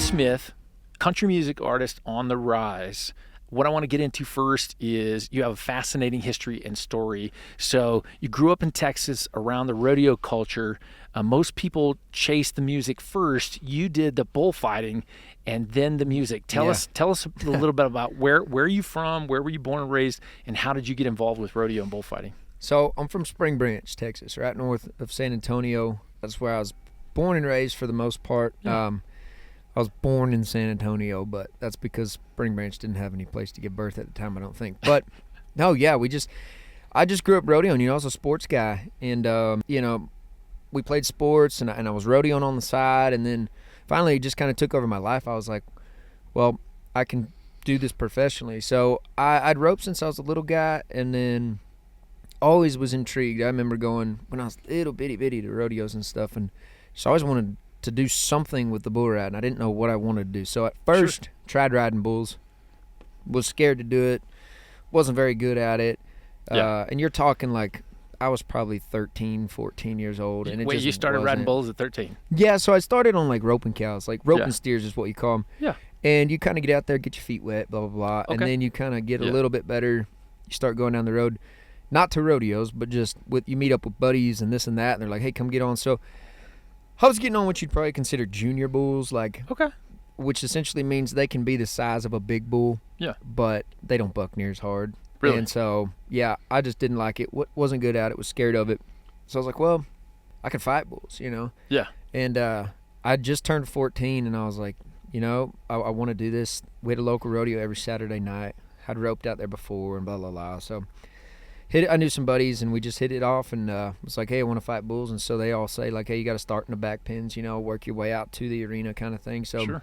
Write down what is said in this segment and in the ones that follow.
Smith, country music artist on the rise. What I want to get into first is you have a fascinating history and story. So you grew up in Texas around the rodeo culture. Most people chase the music first. You did the bullfighting and then the music. Tell us a little bit about where are you from, where were you born and raised, and how did you get involved with rodeo and bullfighting? So I'm from Spring Branch, Texas, right north of San Antonio. That's where I was born and raised for the most part. Yeah. I was born in San Antonio, but that's because Spring Branch didn't have any place to give birth at the time, I don't think. But no, yeah, I just grew up rodeoing. I was a sports guy, and we played sports, and I was rodeoing on the side, and then finally it just kind of took over my life. I was like, well, I can do this professionally. So I'd roped since I was a little guy, and then always was intrigued. I remember going when I was little bitty to rodeos and stuff, and so I always wanted to do something with the bull ride, and I didn't know what I wanted to do. So at first, tried riding bulls, was scared to do it, wasn't very good at it. And you're talking like I was probably 13, 14 years old. And you started riding bulls at 13? Yeah, so I started on like roping cows, like roping steers is what you call them. Yeah. And you kind of get out there, get your feet wet, blah, blah, blah. Okay. And then you kind of get a little bit better. You start going down the road, not to rodeos, but just you meet up with buddies and this and that, and they're like, hey, come get on. So I was getting on what you'd probably consider junior bulls, which essentially means they can be the size of a big bull, but they don't buck near as hard. Really? And so, I just didn't like it. Wasn't good at it, was scared of it. So I was like, well, I can fight bulls, Yeah. And I just turned 14, and I was like, I want to do this. We had a local rodeo every Saturday night. I'd roped out there before and blah, blah, blah. So I knew some buddies, and we just hit it off, and was like, hey, I want to fight bulls. And so they all say, like, hey, you got to start in the back pens, work your way out to the arena kind of thing. So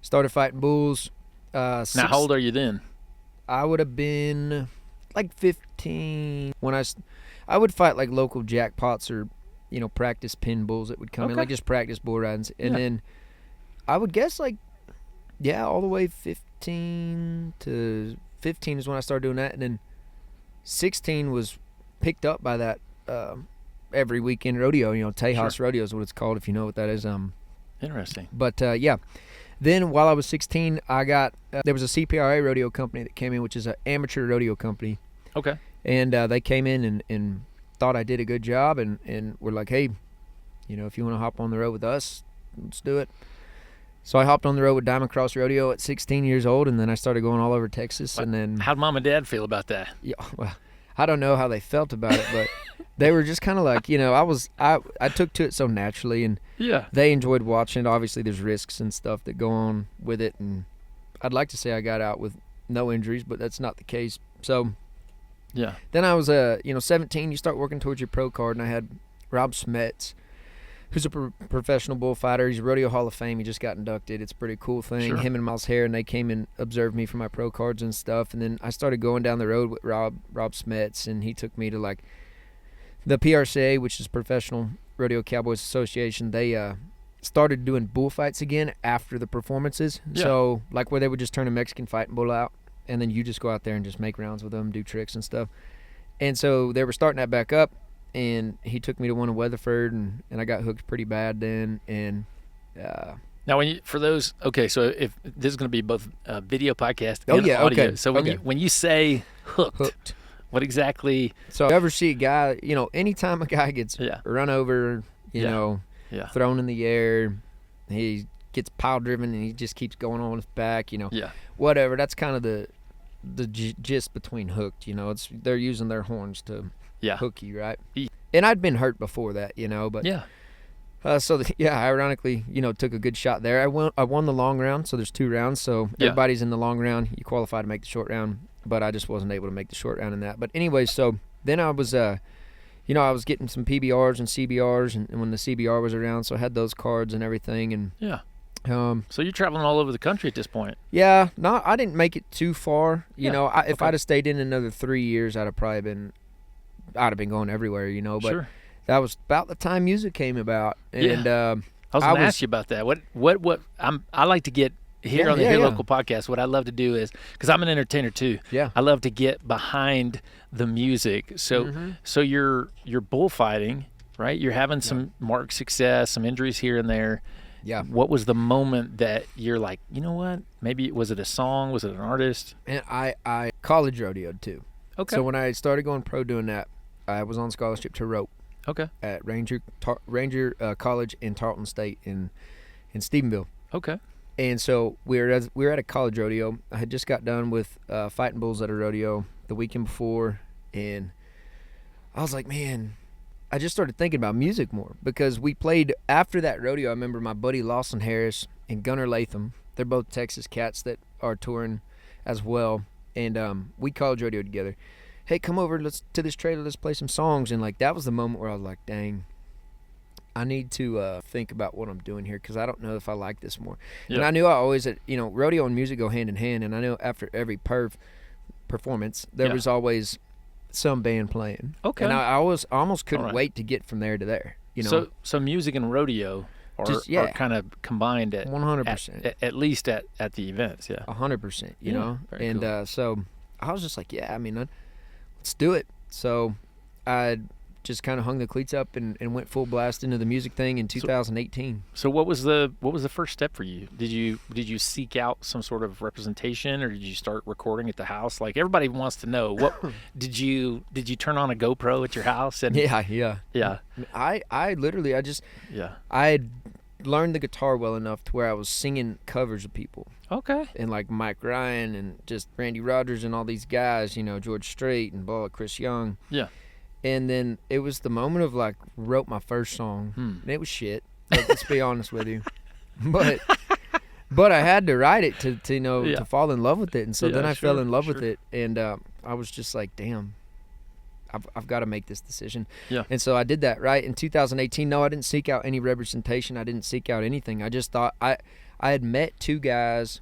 started fighting bulls. Now, how old are you then? I would have been like 15 when I would fight like local jackpots or, practice pin bulls that would come in, like just practice bull ridings. And then I would guess all the way 15 to 15 is when I started doing that. And then 16 was picked up by that every weekend rodeo, Tejas Rodeo is what it's called, if you know what that is. Interesting. But then while I was 16, I got there was a CPRA rodeo company that came in, which is an amateur rodeo company. Okay. And they came in and thought I did a good job, and were like, hey, if you want to hop on the road with us, let's do it. So I hopped on the road with Diamond Cross Rodeo at 16 years old, and then I started going all over Texas. And then how'd mom and dad feel about that? Yeah, well, I don't know how they felt about it, but they were just kind of like, I took to it so naturally, and they enjoyed watching it. Obviously, there's risks and stuff that go on with it, and I'd like to say I got out with no injuries, but that's not the case. So then I was 17. You start working towards your pro card, and I had Rob Smets, who's a professional bullfighter. He's a Rodeo Hall of Fame. He just got inducted. It's a pretty cool thing. Him and Miles Hare, and they came and observed me for my pro cards and stuff. And then I started going down the road with Rob Smets, and he took me to like the PRCA, which is Professional Rodeo Cowboys Association. They started doing bullfights again after the performances. Yeah. So like where they would just turn a Mexican fighting bull out, and then you just go out there and just make rounds with them, do tricks and stuff. And so they were starting that back up. And he took me to one in Weatherford, and I got hooked pretty bad then. And now, so if this is going to be both a video podcast and audio. Okay. So when you say hooked, what exactly? So you ever see a guy, anytime a guy gets run over, thrown in the air, he gets pile driven and he just keeps going on his back, whatever. That's kind of the gist between hooked. They're using their horns to hook you, right? And I'd been hurt before that, but I ironically, took a good shot there. I won the long round, so there's 2 rounds. So everybody's in the long round. You qualify to make the short round, but I just wasn't able to make the short round in that. But anyway, so then I was, I was getting some PBRs and CBRs, and when the CBR was around, so I had those cards and everything, and so you're traveling all over the country at this point. Yeah, I didn't make it too far. If I'd have stayed in another 3 years, I'd have been going everywhere, but that was about the time music came about. And I was going to ask you about that. What I like to get here on the Here Local podcast. What I love to do is, because I'm an entertainer too. Yeah, I love to get behind the music. So so you're bullfighting, right? You're having some marked success, some injuries here and there. Yeah. What was the moment that you're like, you know what? Maybe was it a song? Was it an artist? And I college rodeoed too. Okay. So when I started going pro doing that, I was on scholarship to rope. Okay. At Ranger College in Tarleton State in Stephenville. Okay. And so we were at a college rodeo. I had just got done with fighting bulls at a rodeo the weekend before, and I was like, man, I just started thinking about music more because we played after that rodeo. I remember my buddy Lawson Harris and Gunnar Latham. They're both Texas cats that are touring as well, and we college rodeo together. Hey, come over to this trailer. Let's play some songs. And like that was the moment where I was like, dang, I need to think about what I'm doing here because I don't know if I like this more. Yep. And I knew I always, rodeo and music go hand in hand. And I know after every performance, there was always some band playing. Okay. And I almost couldn't wait to get from there to there. So music and rodeo are kind of combined at 100%. At least at the events. Yeah. 100%. You know, and cool. So I was just like, let's do it. So I just kind of hung the cleats up and went full blast into the music thing in 2018. So what was the first step for you? Did you seek out some sort of representation, or did you start recording at the house? Like everybody wants to know, what did you turn on a GoPro at your house? And yeah. I literally I had learned the guitar well enough to where I was singing covers of people. Okay. And like Mike Ryan and just Randy Rogers and all these guys, George Strait and Chris Young. Yeah. And then it was the moment of like wrote my first song, and it was shit. Let's be honest with you, but I had to write it to fall in love with it, and so then I fell in love with it, and I was just like, damn, I've got to make this decision. Yeah. And so I did that right in 2018. No, I didn't seek out any representation. I didn't seek out anything. I just thought I had met two guys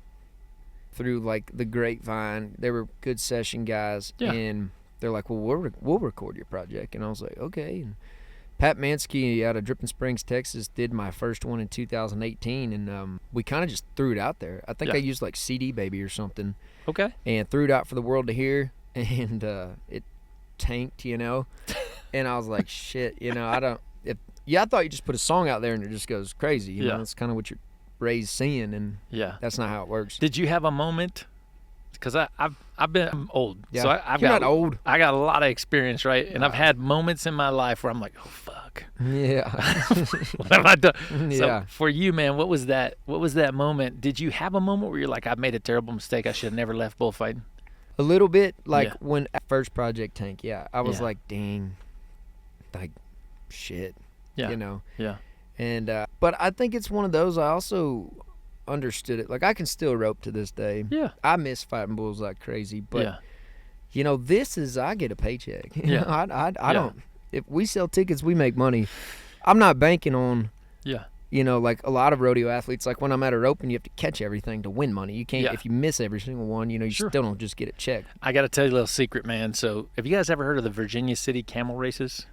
through like the grapevine. They were good session guys, and they're like, well, we'll record your project. And I was like, okay. And Pat Mansky out of Dripping Springs, Texas, did my first one in 2018, and we kind of just threw it out there. I think I used like CD Baby or something. Okay. And threw it out for the world to hear, and it tanked, And I was like, shit, I thought you just put a song out there and it just goes crazy. You know, it's kind of what you're raised seeing, and that's not how it works. Did you have a moment? Because I'm old, so You're not old. I got a lot of experience, right? And I've had moments in my life where I'm like, oh fuck, yeah, what have I done? So for you, man, what was that moment? Did you have a moment where you're like, I've made a terrible mistake, I should have never left bullfighting? A little bit, like when first project tank, I was like, dang, like shit, Yeah. And but I think it's one of those. I also understood it. Like I can still rope to this day. Yeah. I miss fighting bulls like crazy, but this is, I get a paycheck. I don't, if we sell tickets, we make money. I'm not banking on like a lot of rodeo athletes, like when I'm at a roping, you have to catch everything to win money. You can't, if you miss every single one, you still don't just get it checked. I got to tell you a little secret, man. So have you guys ever heard of the Virginia City camel races?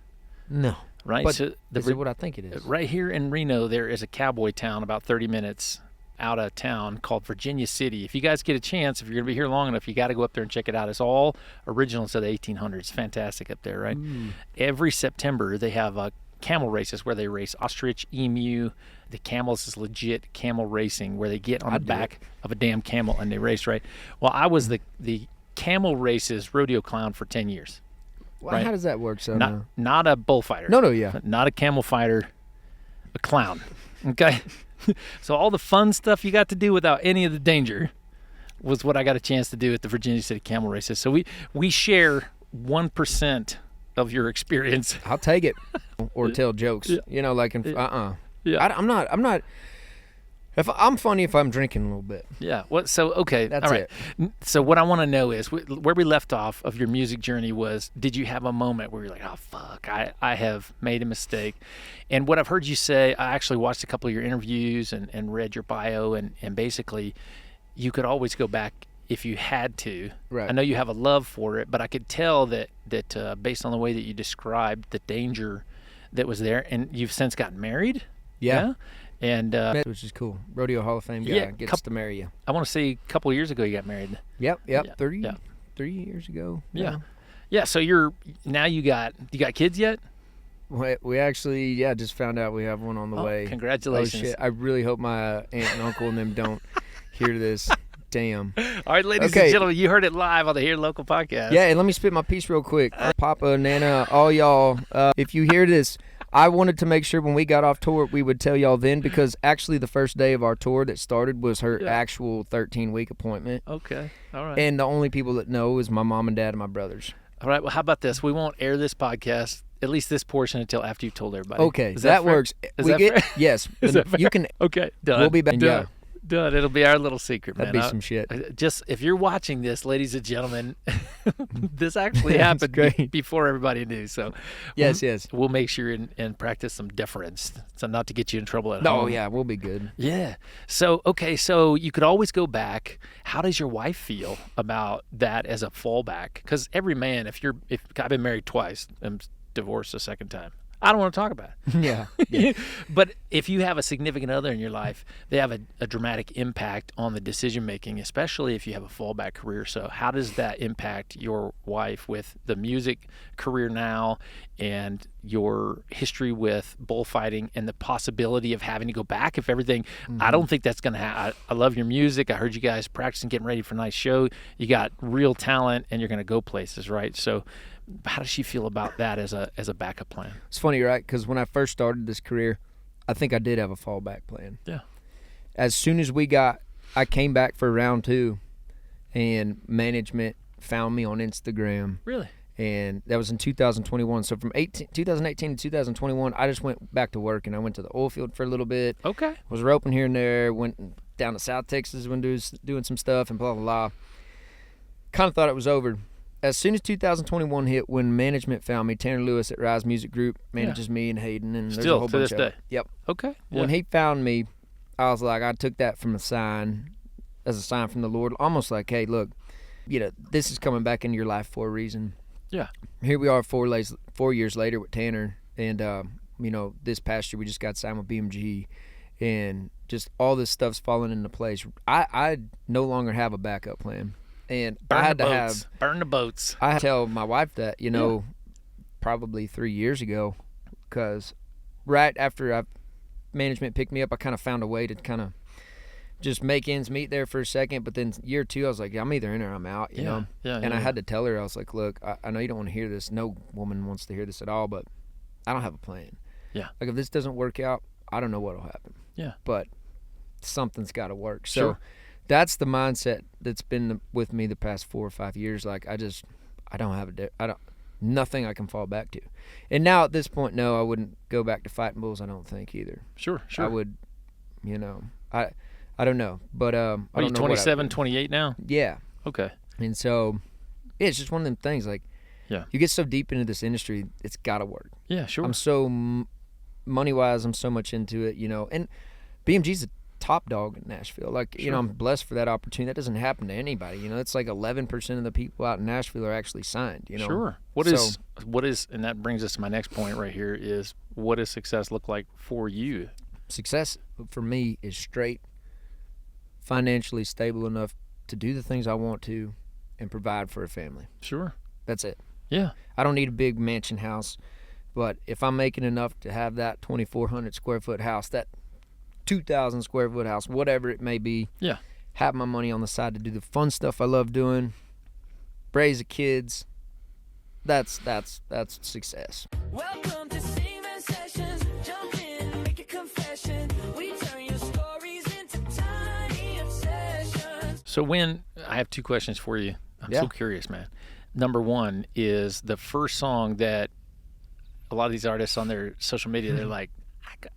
No. Right? But so is it what I think it is? Right here in Reno, there is a cowboy town about 30 minutes out of town called Virginia City. If you guys get a chance, if you're going to be here long enough, you got to go up there and check it out. It's all original to the 1800s. Fantastic up there, right? Every September, they have camel races where they race ostrich, emu. The camels is legit camel racing where they get on the back of a damn camel and they race, right? Well, I was the camel races rodeo clown for 10 years. Well, right? How does that work? So not a bullfighter. No, not a camel fighter, a clown. Okay. So all the fun stuff you got to do without any of the danger was what I got a chance to do at the Virginia City camel races. So we share 1% of your experience. I'll take it, or tell jokes. Like I'm not. If I'm funny, if I'm drinking a little bit. Yeah. What? So okay. That's all right. it. So what I want to know is where we left off of your music journey was, did you have a moment where you're like, oh fuck, I have made a mistake? And what I've heard you say, I actually watched a couple of your interviews and read your bio, and basically, you could always go back if you had to. Right. I know you have a love for it, but I could tell that based on the way that you described the danger that was there, and you've since gotten married. Yeah. And which is cool. Rodeo Hall of Fame guy gets to marry you. I want to say a couple of years ago you got married. Yep. 3 years ago. Yeah. So you got kids yet? We actually, just found out we have one on the way. Congratulations. Oh, shit. I really hope my aunt and uncle and them don't hear this. Damn. All right, ladies and gentlemen, you heard it live on the Here Local podcast. Yeah, and let me spit my piece real quick. Papa, Nana, all y'all, if you hear this, I wanted to make sure when we got off tour, we would tell y'all then, because actually the first day of our tour that started was her actual 13-week appointment. Okay, all right. And the only people that know is my mom and dad and my brothers. All right, well, how about this? We won't air this podcast, at least this portion, until after you've told everybody. Okay, that works. Is that fair? Yes. Is that fair? You can. Okay, done. We'll be back. Done. Done. It'll be our little secret, man. That'd be some shit. Just if you're watching this, ladies and gentlemen, this actually happened before everybody knew. So yes, we'll make sure and practice some deference, so not to get you in trouble at home. home. Oh yeah, we'll be good. Yeah. So so you could always go back. How does your wife feel about that as a fallback? Because every man, if I've been married twice, I'm divorced a second time. I don't want to talk about it. Yeah. But if you have a significant other in your life, they have a dramatic impact on the decision making, especially if you have a fallback career. So how does that impact your wife with the music career now and your history with bullfighting and the possibility of having to go back if everything? I don't think that's going to happen. I love your music. I heard you guys practicing, getting ready for a nice show. You got real talent and you're going to go places, right? So how does she feel about that as a backup plan? It's funny, right? Because when I first started this career, I think I did have a fallback plan. Yeah. As soon as I came back for round 2, and management found me on Instagram. Really? And that was in 2021. So from 2018 to 2021, I just went back to work, and I went to the oil field for a little bit. Okay. Was roping here and there. Went down to South Texas when doing some stuff and blah, blah, blah. Kind of thought it was over. As soon as 2021 hit, when management found me, Tanner Lewis at Rise Music Group manages me and Hayden, and there's a whole bunch of day. Yep. Okay. When he found me, I was like, I took that from as a sign from the Lord, almost like, hey, look, this is coming back into your life for a reason. Yeah. Here we are 4 years later with Tanner, and this past year we just got signed with BMG, and just all this stuff's falling into place. I no longer have a backup plan. And I had to burn the boats. I had to tell my wife that, probably 3 years ago, because right after management picked me up, I kind of found a way to kind of just make ends meet there for a second. But then year 2, I was like, I'm either in or I'm out, you know. Yeah, and I had to tell her, I was like, look, I know you don't want to hear this. No woman wants to hear this at all, but I don't have a plan. Yeah. Like if this doesn't work out, I don't know what'll happen. Yeah. But something's got to work. Sure. So that's the mindset that's been with me the past 4 or 5 years. Like I don't have nothing I can fall back to. And now at this point, no, I wouldn't go back to fighting bulls. I don't think either. Sure. I would, I don't know, but Are you 27, 28 now? Yeah. Okay. And so, it's just one of them things. Like, you get so deep into this industry, it's got to work. Yeah, sure. I'm so money wise, I'm so much into it, and BMG's a top dog in Nashville. Like, I'm blessed for that opportunity. That doesn't happen to anybody. It's like 11% of the people out in Nashville are actually signed. Sure. What is, and that brings us to my next point right here, is what does success look like for you? Success for me is straight, financially stable enough to do the things I want to and provide for a family. Sure. That's it. Yeah. I don't need a big mansion house, but if I'm making enough to have that 2,400 square foot house, that 2,000 square foot house, whatever it may be, have my money on the side to do the fun stuff I love doing, raise the kids, that's success. Welcome to SingVan Sessions. Jump in, make a confession. We turn your stories into tiny obsessions. So I have 2 questions for you. I'm so curious, man. Number 1 is the first song that a lot of these artists on their social media, they're like,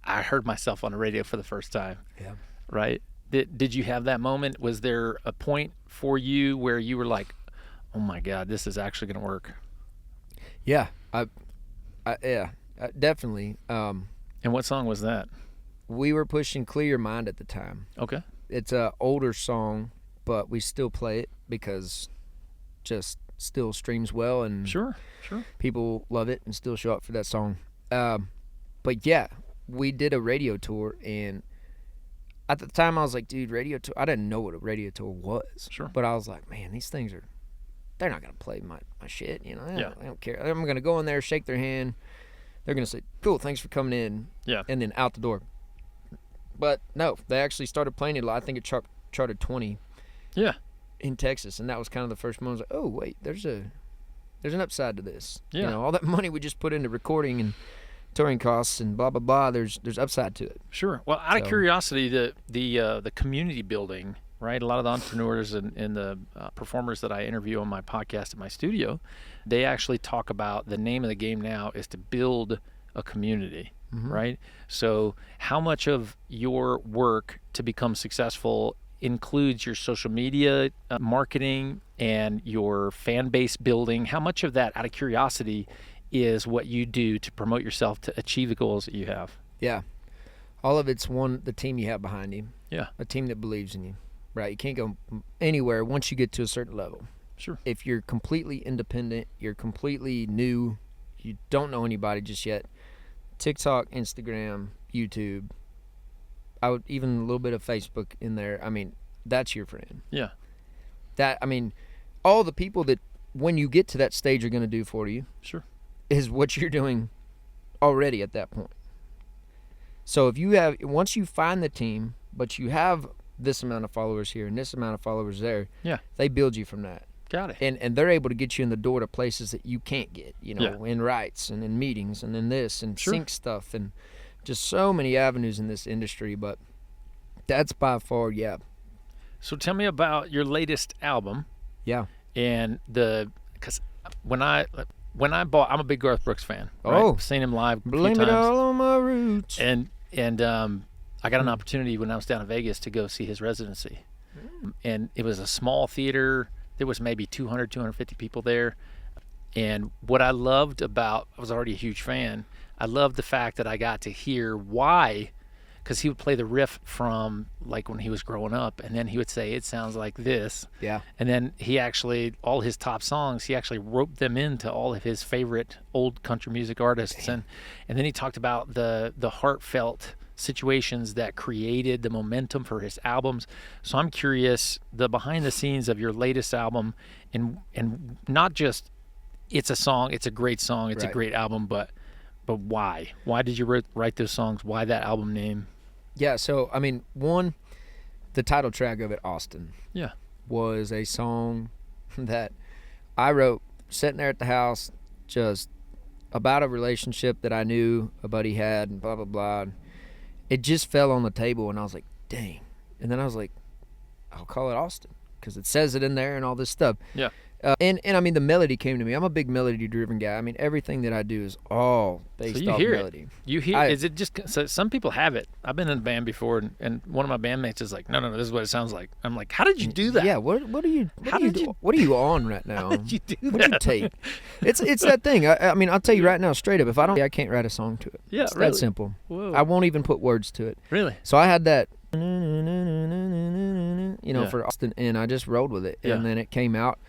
I heard myself on the radio for the first time. Yeah. Right? Did you have that moment? Was there a point for you where you were like, oh my God, this is actually going to work? Yeah. Definitely. And what song was that? We were pushing Clear Your Mind at the time. Okay. It's an older song, but we still play it because just still streams well, and sure people love it and still show up for that song. But yeah, we did a radio tour, and at the time I was like, dude, radio tour, I didn't know what a radio tour was. Sure. But I was like, man, these things they're not gonna play my shit, I don't care. I'm gonna go in there, shake their hand, they're going to say, cool, thanks for coming in. Yeah. And then out the door. But no, they actually started playing it a lot. I think it charted 20. Yeah. In Texas, and that was kind of the first moment. I was like, oh wait, there's an upside to this. Yeah. You know, all that money we just put into recording and touring costs and blah blah blah. There's upside to it. Sure. Well, out of curiosity, the community building, right? A lot of the entrepreneurs and the performers that I interview on my podcast at my studio, they actually talk about the name of the game now is to build a community. Mm-hmm. Right? So how much of your work to become successful includes your social media marketing and your fan base building? How much of that, out of curiosity, is what you do to promote yourself to achieve the goals that you have? Yeah. All of it's the team you have behind you. Yeah. A team that believes in you, right? You can't go anywhere once you get to a certain level. Sure. If you're completely independent, you're completely new, you don't know anybody just yet, TikTok, Instagram, YouTube, I would even a little bit of Facebook in there. I mean, that's your friend. Yeah. All the people that when you get to that stage are going to do for you. Sure. Is what you're doing already at that point. So once you find the team, but you have this amount of followers here and this amount of followers there, yeah, they build you from that. Got it. And they're able to get you in the door to places that you can't get, in rights and in meetings and in this and sync stuff and just so many avenues in this industry. But that's by far, yeah. So tell me about your latest album. Yeah. And because when I bought, I'm a big Garth Brooks fan. Right? Oh, I've seen him live. Blame it all on my roots. And I got an opportunity when I was down in Vegas to go see his residency, and it was a small theater. There was maybe 200, 250 people there. And what I loved I was already a huge fan. I loved the fact that I got to hear why, because he would play the riff from like when he was growing up, and then he would say, it sounds like this. Yeah. And then all his top songs, he actually wrote them into all of his favorite old country music artists. And then he talked about the heartfelt situations that created the momentum for his albums. So I'm curious, the behind the scenes of your latest album, and not just it's a song, it's a great song, it's a great album, but why? Why did you write those songs? Why that album name? Yeah, so I mean, the title track of it, Austin, was a song that I wrote sitting there at the house, just about a relationship that I knew a buddy had and blah blah blah. It just fell on the table, and I was like, dang. And then I was like, I'll call it Austin because it says it in there and all this stuff. Yeah. And I mean, the melody came to me. I'm a big melody-driven guy. I mean, everything that I do is all based off melody. You hear it. Is it just so some people have it? I've been in a band before, and one of my bandmates is like, no, this is what it sounds like. I'm like, how did you do that? Yeah, what are you on right now? How did you do that? What did you take? It's that thing. I mean, I'll tell you right now, straight up, if I can't write a song to it. Yeah, it's really? that simple. Whoa. I won't even put words to it. Really? So I had that, for Austin, and I just rolled with it, Yeah. and then it came out.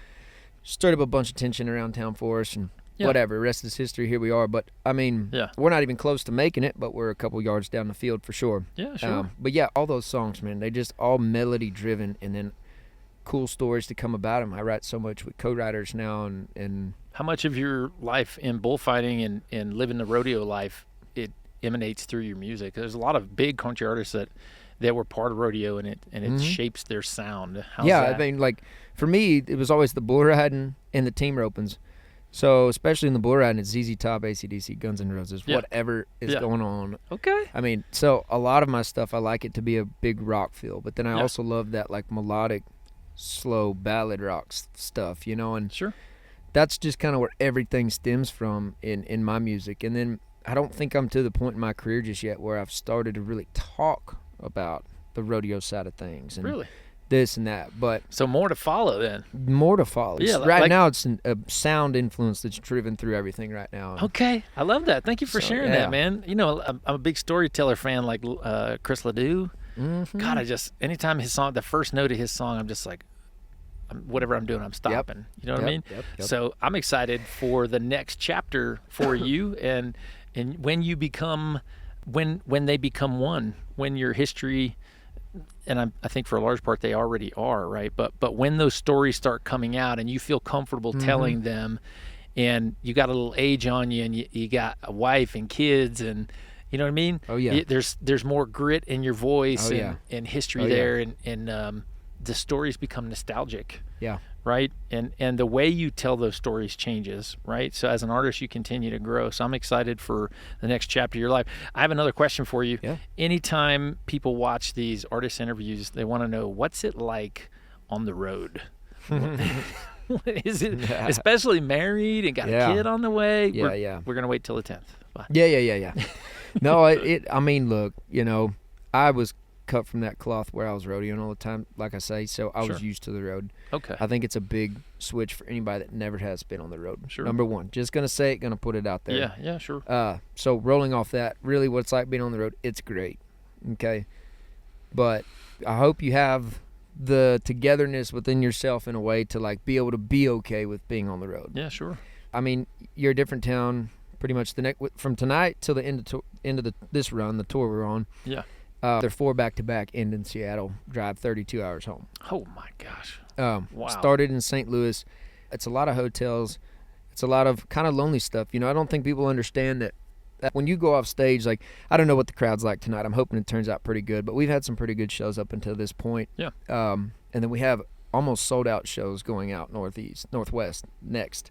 Stirred up a bunch of tension around town for us, and whatever. The rest is history. Here we are. But I mean, we're not even close to making it, but we're a couple yards down the field for sure. Yeah, sure. But yeah, all those songs, man, they just all melody driven, and then cool stories to come about them. I write so much with co-writers now, and how much of your life in bullfighting and living the rodeo life it emanates through your music? There's a lot of big country artists that were part of rodeo, and it shapes their sound. How's that? I mean, like for me, it was always the bull riding and the team ropings. So especially in the bull riding, it's ZZ Top, AC/DC, Guns N' Roses, whatever is going on. Okay. I mean, so a lot of my stuff, I like it to be a big rock feel, but then I also love that like melodic, slow ballad rock stuff, and sure, that's just kind of where everything stems from in my music. And then I don't think I'm to the point in my career just yet where I've started to really talk about the rodeo side of things and this and that, but so more to follow then. More to follow. Yeah, right now it's a sound influence that's driven through everything right now. Okay, I love that. Thank you for sharing that, man. I'm a big storyteller fan, like Chris Ledoux. Mm-hmm. God, anytime his song, the first note of his song, I'm just like, whatever I'm doing, I'm stopping. Yep. You know what I mean? Yep. So I'm excited for the next chapter for you, and when you become, when they become one, when your history. And I think for a large part they already are, right? But when those stories start coming out and you feel comfortable telling them, and you got a little age on you, and you got a wife and kids, and you know what I mean? Oh yeah. There's more grit in your voice, and history there, yeah. and the stories become nostalgic. Yeah. Right. And the way you tell those stories changes. Right. So as an artist, you continue to grow. So I'm excited for the next chapter of your life. I have another question for you. Yeah. Anytime people watch these artist interviews, they want to know, what's it like on the road? Is it, especially married and got a kid on the way? Yeah. We're going to wait till the 10th. Bye. Yeah. No, I mean, look, I was cut from that cloth where I was rodeoing all the time, like I say, so I was used to the road. Okay. I think it's a big switch for anybody that never has been on the road. Sure. Number one, just gonna say it, gonna put it out there. Yeah, sure. So rolling off that, really what it's like being on the road, it's great. Okay. But I hope you have the togetherness within yourself in a way to like be able to be okay with being on the road. Yeah, sure. I mean, you're a different town pretty much from tonight till the end of this run, the tour we're on. Yeah. They're 4 back-to-back, end in Seattle, drive 32 hours home. Oh, my gosh. Wow. Started in St. Louis. It's a lot of hotels. It's a lot of kind of lonely stuff. I don't think people understand that when you go off stage, like, I don't know what the crowd's like tonight. I'm hoping it turns out pretty good, but we've had some pretty good shows up until this point. Yeah. And then we have almost sold-out shows going out northwest next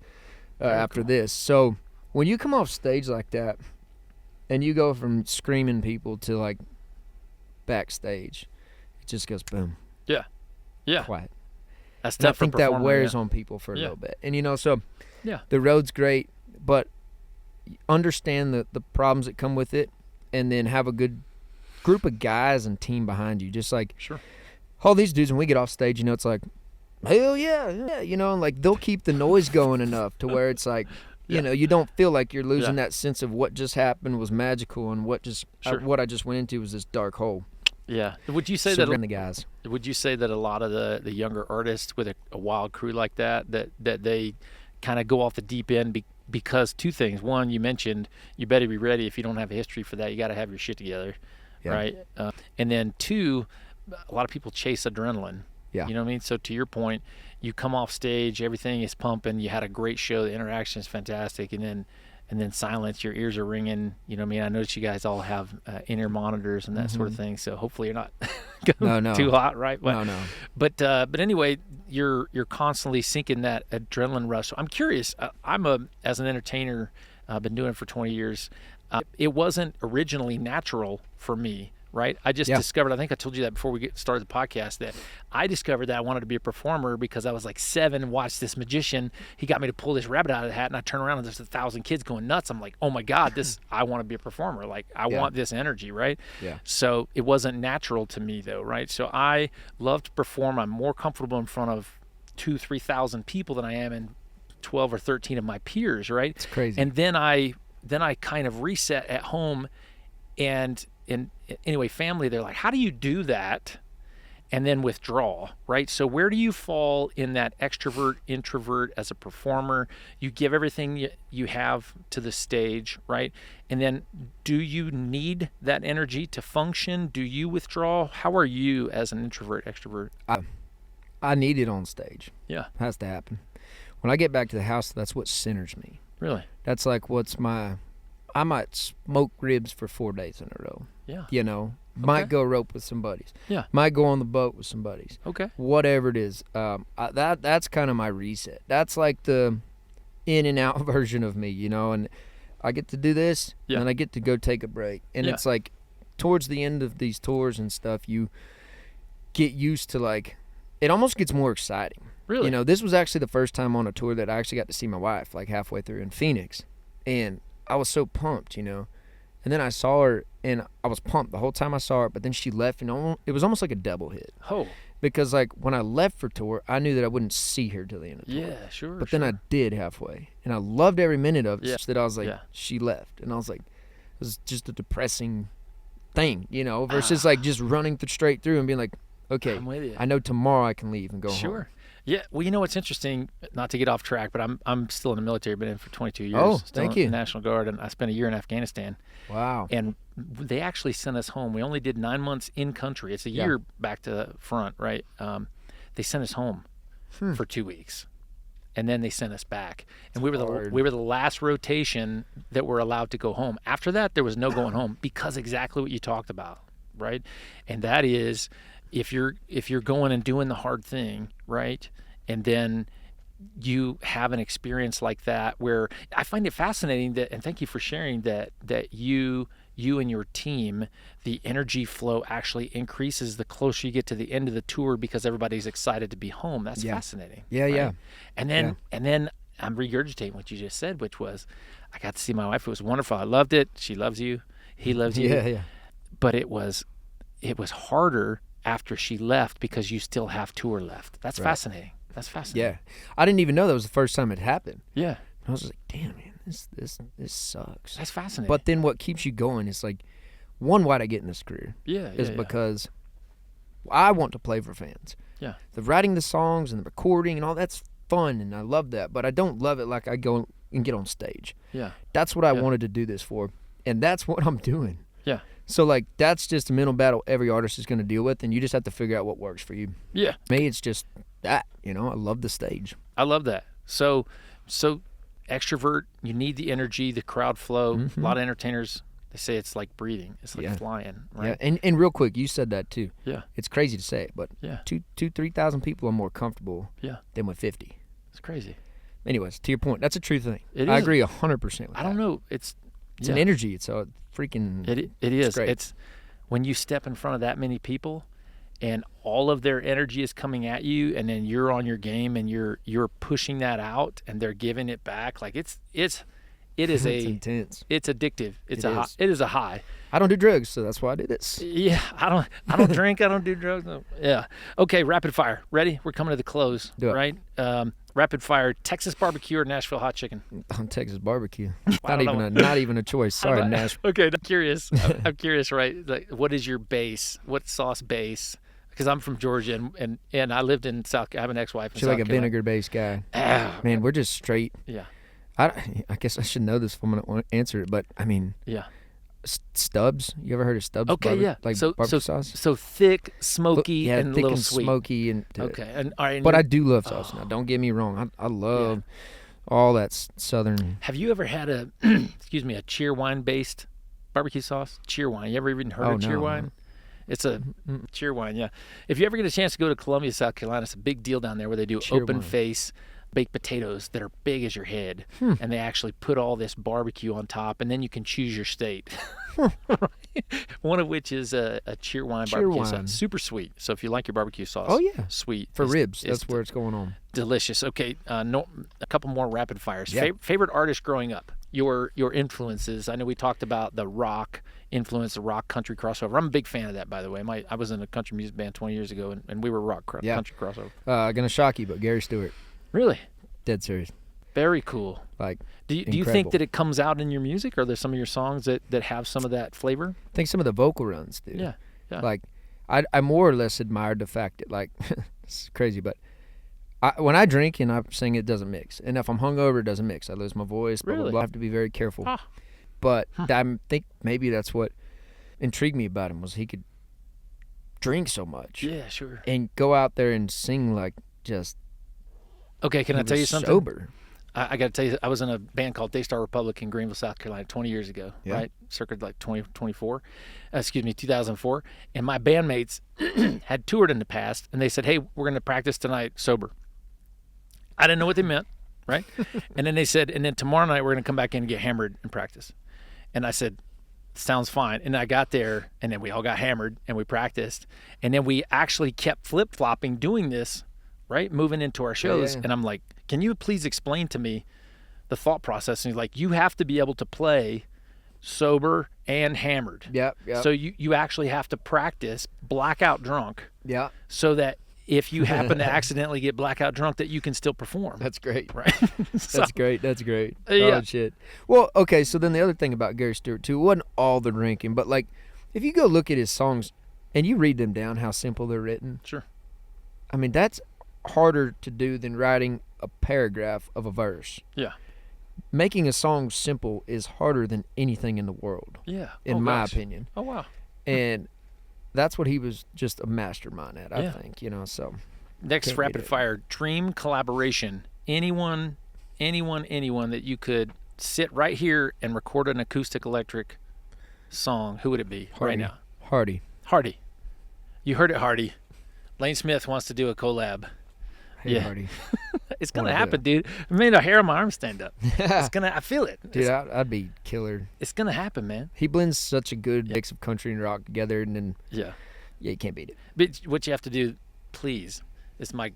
after this. So when you come off stage like that and you go from screaming people to, like, backstage, it just goes boom. Yeah. Quiet. That's tough. I think that wears on people for a little bit. And so the road's great, but understand the problems that come with it, and then have a good group of guys and team behind you. Just like all these dudes, when we get off stage, it's like, hell yeah, and like they'll keep the noise going enough to where it's like, you don't feel like you're losing that sense of what just happened was magical, and what I just went into was this dark hole. Yeah. Would you say the guys? Would you say that a lot of the younger artists with a wild crew like that they kind of go off the deep end because two things? One, you mentioned you better be ready. If you don't have a history for that, you got to have your shit together, right? And then two, a lot of people chase adrenaline. Yeah. You know what I mean? So to your point, you come off stage, everything is pumping, you had a great show, the interaction is fantastic, and then silence, your ears are ringing. You know what I mean? I noticed you guys all have in-ear monitors and that sort of thing, so hopefully you're not going too hot, right? No. But anyway, you're constantly sinking that adrenaline rush. So I'm curious. As an entertainer, I've been doing it for 20 years. It wasn't originally natural for me. Right. I just discovered, I think I told you that before we started the podcast, that I discovered that I wanted to be a performer because I was like 7, watched this magician. He got me to pull this rabbit out of the hat, and I turn around and there's 1,000 kids going nuts. I'm like, oh my God, I want to be a performer. Like, I want this energy. Right. Yeah. So it wasn't natural to me though. Right. So I love to perform. I'm more comfortable in front of 2,000-3,000 people than I am in 12 or 13 of my peers. Right. It's crazy. And then I kind of reset at home, and anyway, family, they're like, how do you do that and then withdraw, right? So where do you fall in that extrovert, introvert as a performer? You give everything you have to the stage, right? And then do you need that energy to function? Do you withdraw? How are you as an introvert, extrovert? I need it on stage. Yeah. It has to happen. When I get back to the house, that's what centers me. Really? That's like I might smoke ribs for 4 days in a row. Yeah. Might go rope with some buddies. Yeah. Might go on the boat with some buddies. Okay. Whatever it is. That's kind of my reset. That's like the in and out version of me, and I get to do this, and I get to go take a break. And it's like towards the end of these tours and stuff, you get used to, like, it almost gets more exciting. Really? This was actually the first time on a tour that I actually got to see my wife, like halfway through in Phoenix. And I was so pumped, And then I saw her, and I was pumped the whole time I saw her, but then she left, and it was almost like a double hit. Oh. Because, like, when I left for tour, I knew that I wouldn't see her till the end of the tour. Yeah, sure. But then I did halfway, and I loved every minute of it. Yeah. That I was like, she left. And I was like, it was just a depressing thing, versus like just running straight through and being like, okay, I'm with you. I know tomorrow I can leave and go home. Sure. Yeah, well, what's interesting, not to get off track, but I'm still in the military, been in for 22 years. Oh, still thank you. in the National Guard, and I spent a year in Afghanistan. Wow. And they actually sent us home. We only did 9 months in country. It's a year back to the front, right? They sent us home for 2 weeks. and then they sent us back. And we were the last rotation that were allowed to go home. After that, there was no going home because exactly what you talked about, right? And that is, if you're going and doing the hard thing, right, and then you have an experience like that, where I find it fascinating that, and thank you for sharing that you and your team, the energy flow actually increases the closer you get to the end of the tour because everybody's excited to be home. That's fascinating. Yeah, right? yeah. And then I'm regurgitating what you just said, which was, I got to see my wife. It was wonderful. I loved it. She loves you. He loves you. Yeah. But it was harder after she left because you still have tour left. That's fascinating. That's fascinating. Yeah. I didn't even know that was the first time it happened. Yeah. I was like, damn, man, this sucks. That's fascinating. But then what keeps you going is like, one, why'd I get in this career? Is because I want to play for fans. Yeah. The writing the songs and the recording and all that's fun, and I love that. But I don't love it like I go and get on stage. Yeah. That's what I wanted to do this for, and that's what I'm doing. Yeah. So like, that's just a mental battle every artist is going to deal with, and you just have to figure out what works for you. Yeah. Me, it's just that, I love the stage. I love that. So extrovert, you need the energy, the crowd flow. A lot of entertainers, they say it's like breathing. It's like flying, right? Yeah, and real quick, you said that too. Yeah. It's crazy to say it, but 3,000 people are more comfortable than with 50. It's crazy. Anyways, to your point, that's a true thing. I agree 100% with that. I don't know. It's an energy. It's a freaking... It is. Great. It's when you step in front of that many people and all of their energy is coming at you, and then you're on your game and you're pushing that out and they're giving it back. Like it is it's intense. It's addictive. It is a high. I don't do drugs, so that's why I do this. Yeah, I don't drink. I don't do drugs. No. Yeah. Okay, rapid fire. Ready? We're coming to the close. Do it. Right? Rapid fire. Texas barbecue or Nashville hot chicken? On Texas barbecue. Not even a choice. Sorry, Nashville. Okay, I'm curious. I'm curious, right? Like, what is your base? What sauce base? Because I'm from Georgia and I lived in South. I have an ex-wife in South You're like a Carolina. vinegar-based guy. Man, we're just straight. Yeah. I guess I should know this if I'm going to answer it, but I mean. Yeah. Stubbs. You ever heard of Stubbs? Okay, yeah. Like barbecue sauce. So thick, smoky, and thick a little and sweet. Smoky and okay, and all right. But I do love sauce. Now, don't get me wrong. I love all that southern. Have you ever had a a Cheerwine based barbecue sauce? Cheerwine. You ever even heard of Cheerwine? No. It's a Cheerwine. Yeah. If you ever get a chance to go to Columbia, South Carolina, it's a big deal down there where they do open face baked potatoes that are big as your head, and they actually put all this barbecue on top, and then you can choose your state. One of which is a Cheerwine barbecue sauce. Super sweet. So if you like your barbecue sauce, sweet. For ribs, that's where it's going on. Delicious. Okay, a couple more rapid fires. Favorite artist growing up? Your influences. I know we talked about the rock influence, the rock country crossover. I'm a big fan of that, by the way. I was in a country music band 20 years ago, and we were rock country crossover. Gonna shock you, but Gary Stewart. Really? Dead serious. Very cool. Like, do you think that it comes out in your music? Are there some of your songs that have some of that flavor? I think some of the vocal runs do. Yeah. Like, I more or less admired the fact that, like, it's crazy, but when I drink and I sing, it doesn't mix. And if I'm hungover, it doesn't mix. I lose my voice. Really? I have to be very careful. But I think maybe that's what intrigued me about him, was he could drink so much. Yeah, sure. And go out there and sing like just... Okay, can I tell you something? Sober. I got to tell you, I was in a band called Daystar Republic in Greenville, South Carolina, 20 years ago, right? Circa like 2004, 2004. And my bandmates had toured in the past, and they said, hey, we're going to practice tonight sober. I didn't know what they meant, right? And then they said, and then tomorrow night we're going to come back in and get hammered and practice. And I said, sounds fine. And I got there, and then we all got hammered, and we practiced. And then we actually kept flip-flopping doing this, right, moving into our shows. And I'm like, can you please explain to me the thought process? And he's like, you have to be able to play sober and hammered. Yep. So you actually have to practice blackout drunk. Yeah. So that if you happen to accidentally get blackout drunk, that you can still perform. That's great. Right. That's great. Yeah. Oh, shit. Well, okay, so then the other thing about Gary Stewart, too, wasn't all the drinking, but, like, if you go look at his songs and you read them down, how simple they're written. Sure. I mean, that's harder to do than writing a paragraph of a verse. Yeah. Making a song simple is harder than anything in the world. Yeah. In my opinion. Oh, wow. And that's what he was just a mastermind at, I think, so. Next rapid fire, dream collaboration anyone that you could sit right here and record an acoustic electric song, who would it be right now? Hardy. You heard it, Hardy. Lane Smith wants to do a collab. Hey, Hardy. It's gonna happen, dude. It made the hair on my arm stand up. I feel it. Dude, I'd be killer. It's gonna happen, man. He blends such a good mix of country and rock together, and then you can't beat it. But what you have to do, please, is my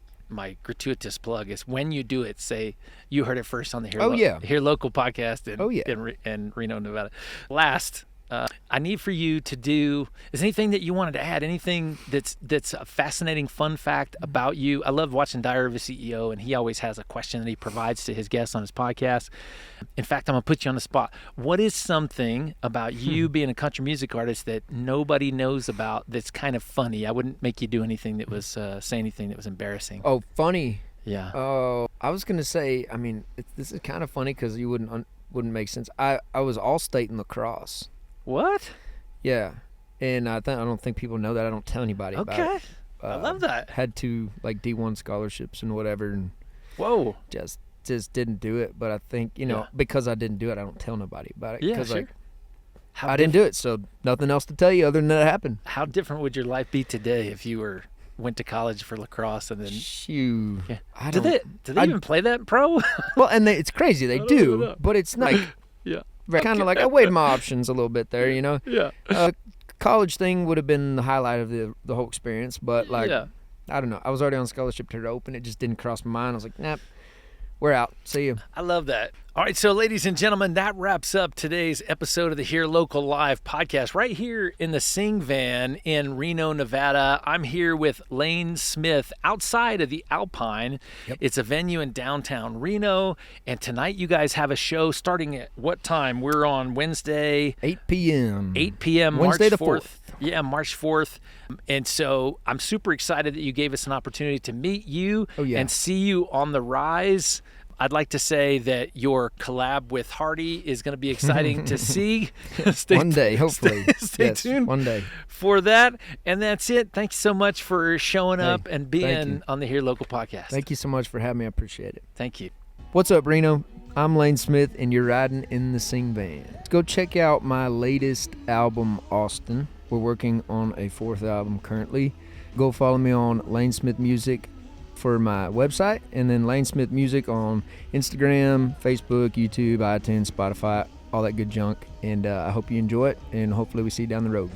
gratuitous plug is when you do it, say you heard it first on the Here Local podcast in Reno, Nevada. Last, I need for you to do, is anything that you wanted to add, anything that's a fascinating fun fact about you? I love watching Diary of a CEO, and he always has a question that he provides to his guests on his podcast. In fact, I'm going to put you on the spot. What is something about you being a country music artist that nobody knows about that's kind of funny? I wouldn't make you do anything that was, say anything that was embarrassing. Oh, funny? Yeah. Oh, I was going to say, I mean, this is kind of funny because you wouldn't make sense. I was all-state in lacrosse. What? Yeah, and I don't think people know that. I don't tell anybody about it. Okay, I love that. Had 2 like D1 scholarships and whatever, and whoa, just didn't do it. But I think because I didn't do it, I don't tell nobody about it. Yeah, sure. Like, I didn't do it, so nothing else to tell you other than that it happened. How different would your life be today if you went to college for lacrosse and then? Shoot, yeah. Do they even play that pro? Well, and it's crazy they do, but it's not. Yeah. Kind of like I weighed my options a little bit there, Yeah. College thing would have been the highlight of the whole experience, but I don't know. I was already on scholarship to the Open. It just didn't cross my mind. I was like, nah, we're out. See you. I love that. All right, so ladies and gentlemen, that wraps up today's episode of the Here Local Live podcast right here in the SingVan in Reno, Nevada. I'm here with Lane Smith outside of the Alpine. Yep. It's a venue in downtown Reno, and tonight you guys have a show starting at what time? We're on Wednesday. 8 p.m. 8 p.m. Wednesday March the 4th. Yeah, March 4th. And so I'm super excited that you gave us an opportunity to meet you and see you on the rise. I'd like to say that your collab with Hardy is going to be exciting to see. One day, hopefully. Stay tuned one day for that. And that's it. Thanks so much for showing up and being on the Here Local podcast. Thank you so much for having me. I appreciate it. Thank you. What's up, Reno? I'm Lane Smith, and you're riding in the SingVan. Go check out my latest album, Austin. We're working on a 4th album currently. Go follow me on Lane Smith Music for my website, and then Lane Smith Music on Instagram, Facebook, YouTube, iTunes, Spotify, all that good junk. And I hope you enjoy it, and hopefully we see you down the road.